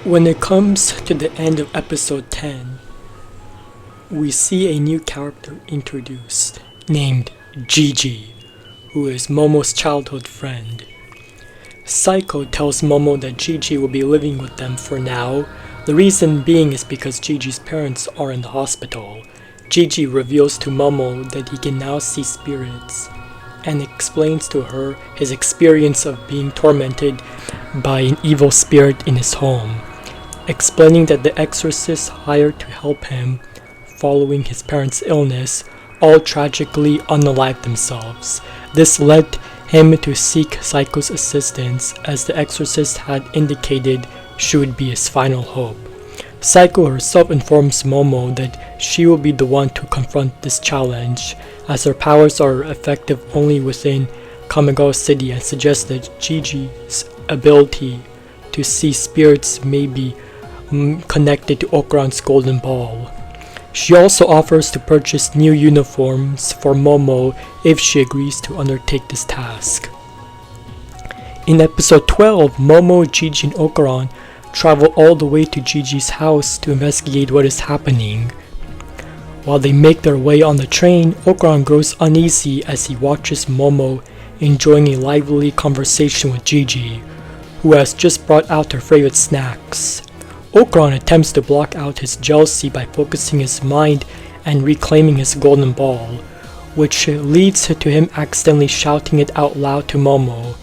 When it comes to the end of episode 10, we see a new character introduced named Jiji, who is Momo's childhood friend. Saiko tells Momo that Jiji will be living with them for now. The reason being is because Jiji's parents are in the hospital. Jiji reveals to Momo that he can now see spirits and explains to her his experience of being tormented by an evil spirit in his home, explaining that the exorcists hired to help him following his parents' illness all tragically unalived themselves. This led him to seek Saiko's assistance, as the exorcist had indicated she would be his final hope. Saiko herself informs Momo that she will be the one to confront this challenge, as her powers are effective only within Kamigawa City, and suggests that Jiji's ability to see spirits may be connected to Okuran's golden ball. She also offers to purchase new uniforms for Momo if she agrees to undertake this task. In episode 12, Momo, Jiji, and Okuran travel all the way to Jiji's house to investigate what is happening. While they make their way on the train, Okuran grows uneasy as he watches Momo enjoying a lively conversation with Jiji, who has just brought out her favorite snacks. Okuran attempts to block out his jealousy by focusing his mind and reclaiming his golden ball, which leads to him accidentally shouting it out loud to Momo.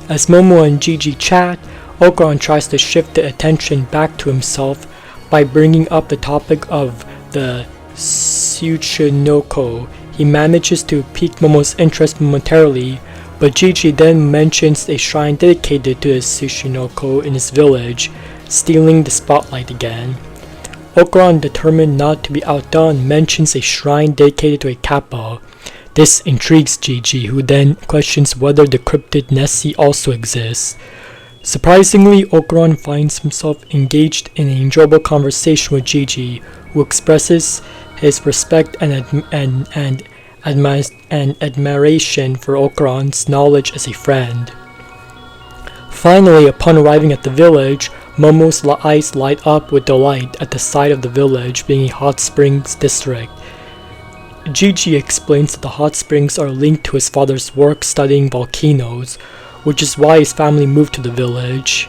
As Momo and Jiji chat, Okuran tries to shift the attention back to himself by bringing up the topic of the Tsuchinoko. He manages to pique Momo's interest momentarily, but Jiji then mentions a shrine dedicated to the Tsuchinoko in his village, stealing the spotlight again. Okuran, determined not to be outdone, mentions a shrine dedicated to a kappa. This intrigues Jiji, who then questions whether the cryptid Nessie also exists. Surprisingly, Okuran finds himself engaged in an enjoyable conversation with Jiji, who expresses his respect and admiration for Okuran's knowledge as a friend. Finally, upon arriving at the village, Momo's eyes light up with delight at the sight of the village being a hot springs district. Jiji explains that the hot springs are linked to his father's work studying volcanoes, which is why his family moved to the village.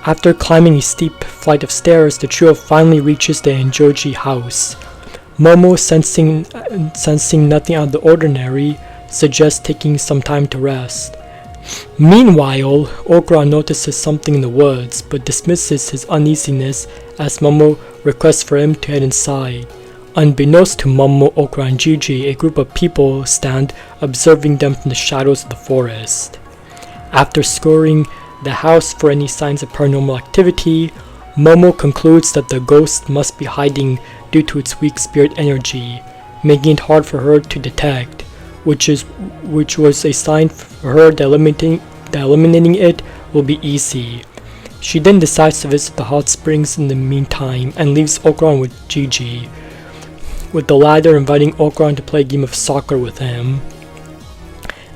After climbing a steep flight of stairs, the trio finally reaches the Enjoji house. Momo, sensing nothing out of the ordinary, suggests taking some time to rest. Meanwhile, Okuran notices something in the woods, but dismisses his uneasiness as Momo requests for him to head inside. Unbeknownst to Momo, Okuran, and Jiji, a group of people stand observing them from the shadows of the forest. After scouring the house for any signs of paranormal activity, Momo concludes that the ghost must be hiding due to its weak spirit energy, making it hard for her to detect, which was a sign for her that eliminating it will be easy. She then decides to visit the hot springs in the meantime and leaves Okuran with Jiji, with the latter inviting Okuran to play a game of soccer with him.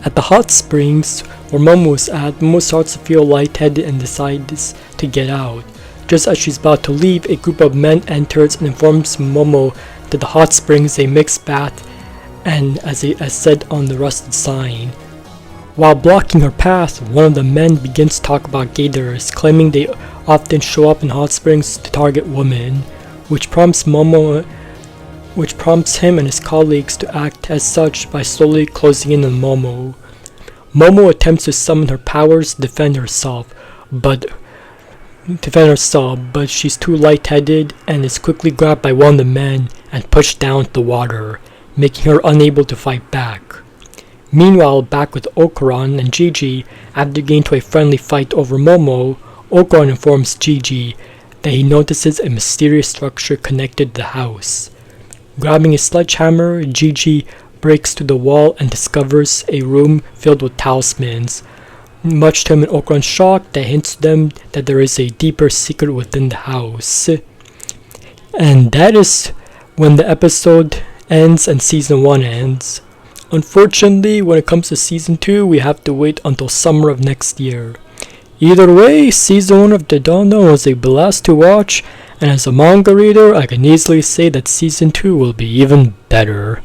At the hot springs, where Momo is at, Momo starts to feel lightheaded and decides to get out. Just as she's about to leave, a group of men enters and informs Momo that the hot springs is a mixed bath, and as said on the rusted sign. While blocking her path, one of the men begins to talk about gators, claiming they often show up in hot springs to target women, which prompts him and his colleagues to act as such by slowly closing in on Momo. Momo attempts to summon her powers to defend herself, but she's too lightheaded and is quickly grabbed by one of the men and pushed down to the water, making her unable to fight back. Meanwhile, back with Okuran and Jiji, after getting into a friendly fight over Momo, Okuran informs Jiji that he notices a mysterious structure connected to the house. Grabbing a sledgehammer, Jiji breaks through the wall and discovers a room filled with talismans, much to him and Okuran's shock that hints to them that there is a deeper secret within the house. And that is when the episode ends and season 1 ends. Unfortunately, when it comes to season 2, we have to wait until summer of next year. Either way, season 1 of Dandadan was a blast to watch, and as a manga reader, I can easily say that season 2 will be even better.